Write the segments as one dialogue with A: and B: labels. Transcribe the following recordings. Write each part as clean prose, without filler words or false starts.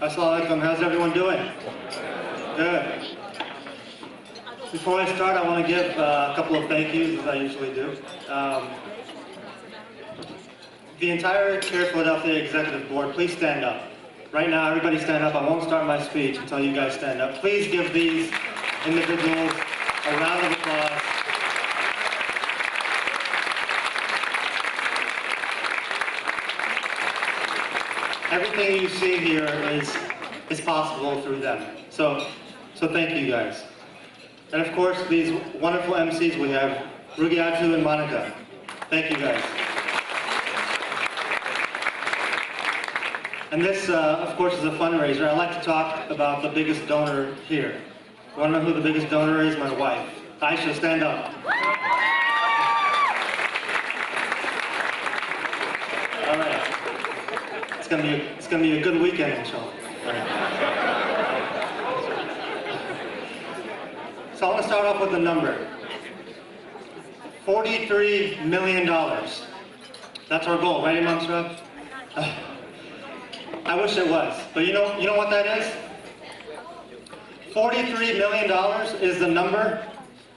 A: Assalamualaikum. How's everyone doing? Good. Before I start, I want to give a couple of thank yous, as I usually do. The entire CAIR-Philadelphia Executive Board, please stand up. Right now, everybody stand up. I won't start my speech until you guys stand up. Please give these individuals a round of applause. Everything you see here is possible through them. So thank you guys. And of course, these wonderful MCs we have, Rugiatu and Monica. Thank you guys. And this, of course, is a fundraiser. I like to talk about the biggest donor here. You want to know who the biggest donor is? My wife. Aisha, stand up. All right. It's gonna be a good weekend, inshallah. So I want to start off with a number. $43 million. That's our goal, right, Imam Siraj? I wish it was, but you know what that is? $43 million is the number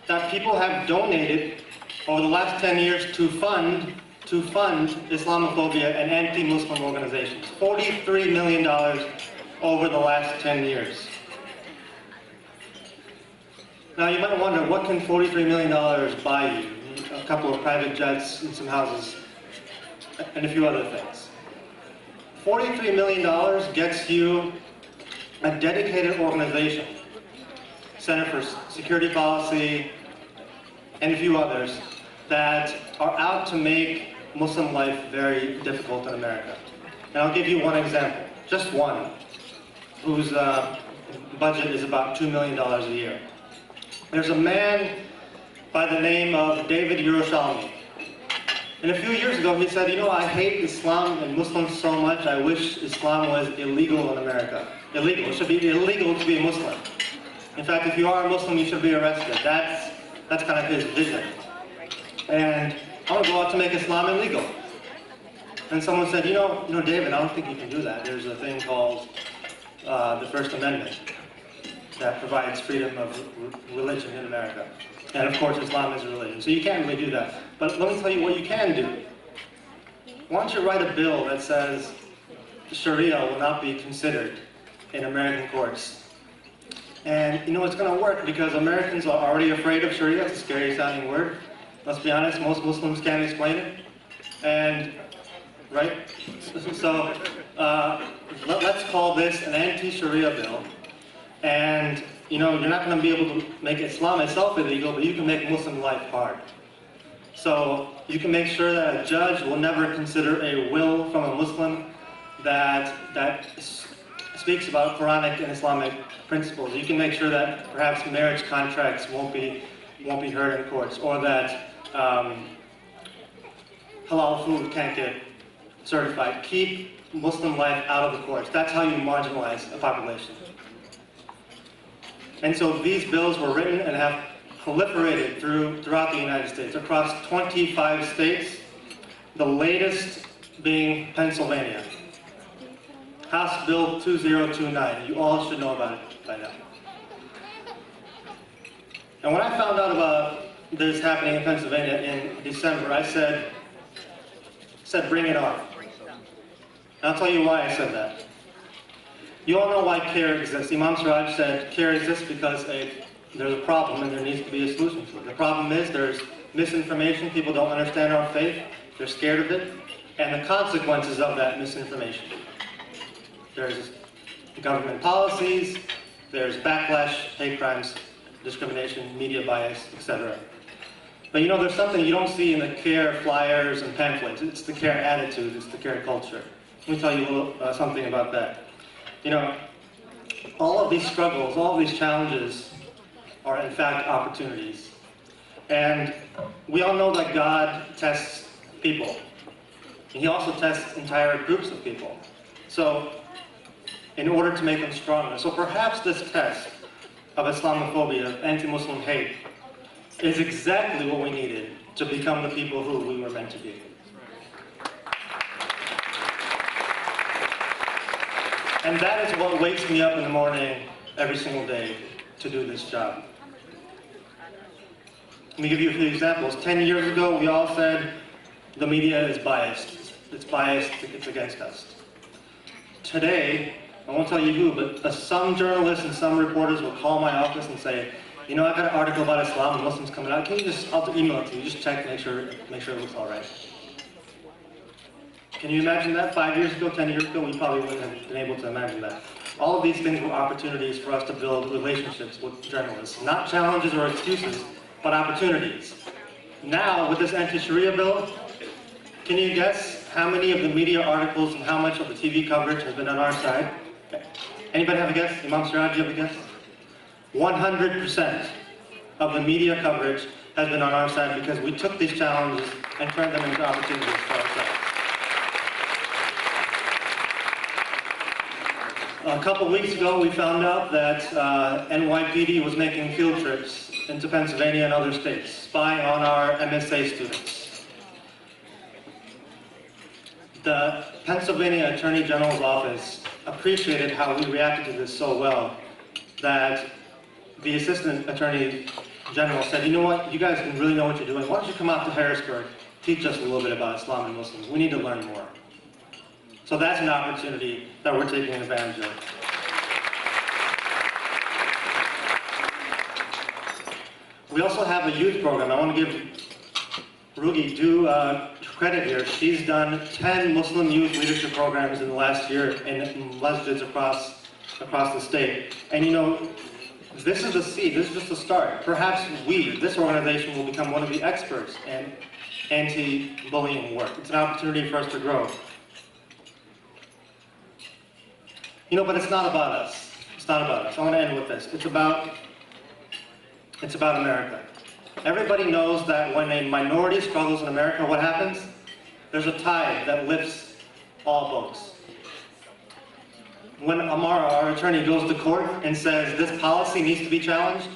A: that people have donated over the last 10 years to fund Islamophobia and anti-Muslim organizations. $43 million over the last 10 years. Now you might wonder, what can $43 million buy you? A couple of private jets and some houses, and a few other things. $43 million gets you a dedicated organization, Center for Security Policy, and a few others, that are out to make Muslim life very difficult in America. And I'll give you one example, just one, whose budget is about $2 million a year. There's a man by the name of David Yerushalmi. And a few years ago he said, I hate Islam and Muslims so much, I wish Islam was illegal in America. Illegal, it should be illegal to be a Muslim. In fact, if you are a Muslim, you should be arrested. That's kind of his vision. And I want to go out to make Islam illegal. And someone said, David, I don't think you can do that. There's a thing called the First Amendment that provides freedom of religion in America. And of course, Islam is a religion, so you can't really do that. But let me tell you what you can do. Why don't you write a bill that says Sharia will not be considered in American courts? And it's going to work because Americans are already afraid of Sharia. It's a scary sounding word. Let's be honest, most Muslims can't explain it. And, right? So, let's call this an anti-Sharia bill. And, you're not going to be able to make Islam itself illegal, but you can make Muslim life hard. So, you can make sure that a judge will never consider a will from a Muslim that speaks about Quranic and Islamic principles. You can make sure that perhaps marriage contracts won't be heard in courts, or that halal food can't get certified. Keep Muslim life out of the courts. That's how you marginalize a population. And so these bills were written and have proliferated throughout the United States, across 25 states, the latest being Pennsylvania. House Bill 2029. You all should know about it by now. And when I found out about this happening in Pennsylvania in December, I said, bring it on. And I'll tell you why I said that. You all know why CAIR exists. Imam Siraj said CAIR exists because there's a problem and there needs to be a solution to it. The problem is there's misinformation, people don't understand our faith, they're scared of it, and the consequences of that misinformation. There's government policies, there's backlash, hate crimes, discrimination, media bias, etc. But there's something you don't see in the CAIR flyers and pamphlets. It's the CAIR attitude, it's the CAIR culture. Let me tell you a little something about that. All of these struggles, all of these challenges are in fact opportunities. And we all know that God tests people. And He also tests entire groups of people. So, in order to make them stronger. So perhaps this test of Islamophobia, of anti-Muslim hate, is exactly what we needed to become the people who we were meant to be. And that is what wakes me up in the morning every single day to do this job. Let me give you a few examples. 10 years ago, we all said the media is biased. It's biased, it's against us. Today, I won't tell you who, but some journalists and some reporters will call my office and say, you know, I got an article about Islam and Muslims coming out. Can you just, I'll email it to you, just check, make sure it looks all right. Can you imagine that? 5 years ago, 10 years ago, we probably wouldn't have been able to imagine that. All of these things were opportunities for us to build relationships with journalists. Not challenges or excuses, but opportunities. Now, with this anti-Sharia bill, can you guess how many of the media articles and how much of the TV coverage has been on our side? Anybody have a guess? Imam Siraj, do you have a guess? 100% of the media coverage has been on our side because we took these challenges and turned them into opportunities for ourselves. A couple weeks ago, we found out that NYPD was making field trips into Pennsylvania and other states, spying on our MSA students. The Pennsylvania Attorney General's office appreciated how we reacted to this so well that the Assistant Attorney General said, you know what, you guys really know what you're doing. Why don't you come out to Harrisburg, teach us a little bit about Islam and Muslims. We need to learn more. So that's an opportunity that we're taking advantage of. We also have a youth program. I want to give Rugi due credit here. She's done 10 Muslim youth leadership programs in the last year in masjids across the state. And you know, this is a seed, this is just a start. Perhaps we, this organization, will become one of the experts in anti-bullying work. It's an opportunity for us to grow. You know, but it's not about us. It's not about us. I want to end with this. It's about America. Everybody knows that when a minority struggles in America, what happens? There's a tide that lifts all boats. When Amara, our attorney, goes to court and says this policy needs to be challenged,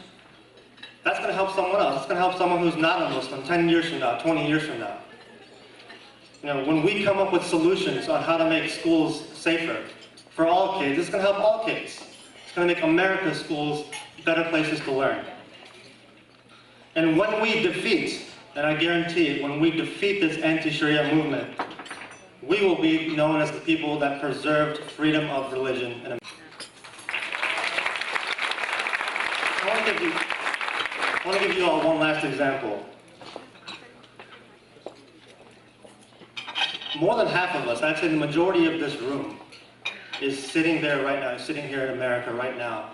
A: that's going to help someone else. It's going to help someone who's not a Muslim 10 years from now, 20 years from now. You know, when we come up with solutions on how to make schools safer for all kids, it's going to help all kids. It's going to make America's schools better places to learn. And when we defeat, and I guarantee it, when we defeat this anti-Sharia movement, we will be known as the people that preserved freedom of religion in America. I want to give you all one last example. More than half of us, I'd say the majority of this room, is sitting there right now, sitting here in America right now,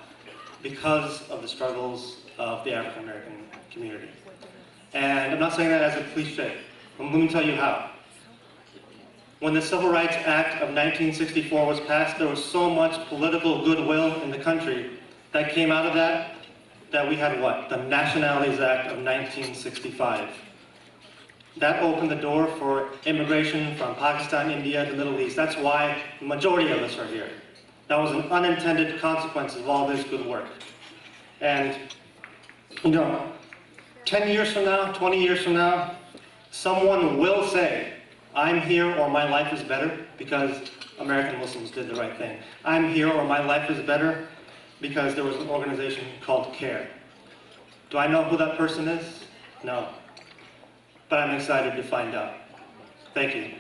A: because of the struggles of the African American community. And I'm not saying that as a cliche. Let me tell you how. When the Civil Rights Act of 1964 was passed, there was so much political goodwill in the country that came out of that, that we had what? The Nationalities Act of 1965. That opened the door for immigration from Pakistan, India, the Middle East. That's why the majority of us are here. That was an unintended consequence of all this good work. And, you know, 10 years from now, 20 years from now, someone will say, I'm here or my life is better because American Muslims did the right thing. I'm here or my life is better because there was an organization called CAIR. Do I know who that person is? No. But I'm excited to find out. Thank you.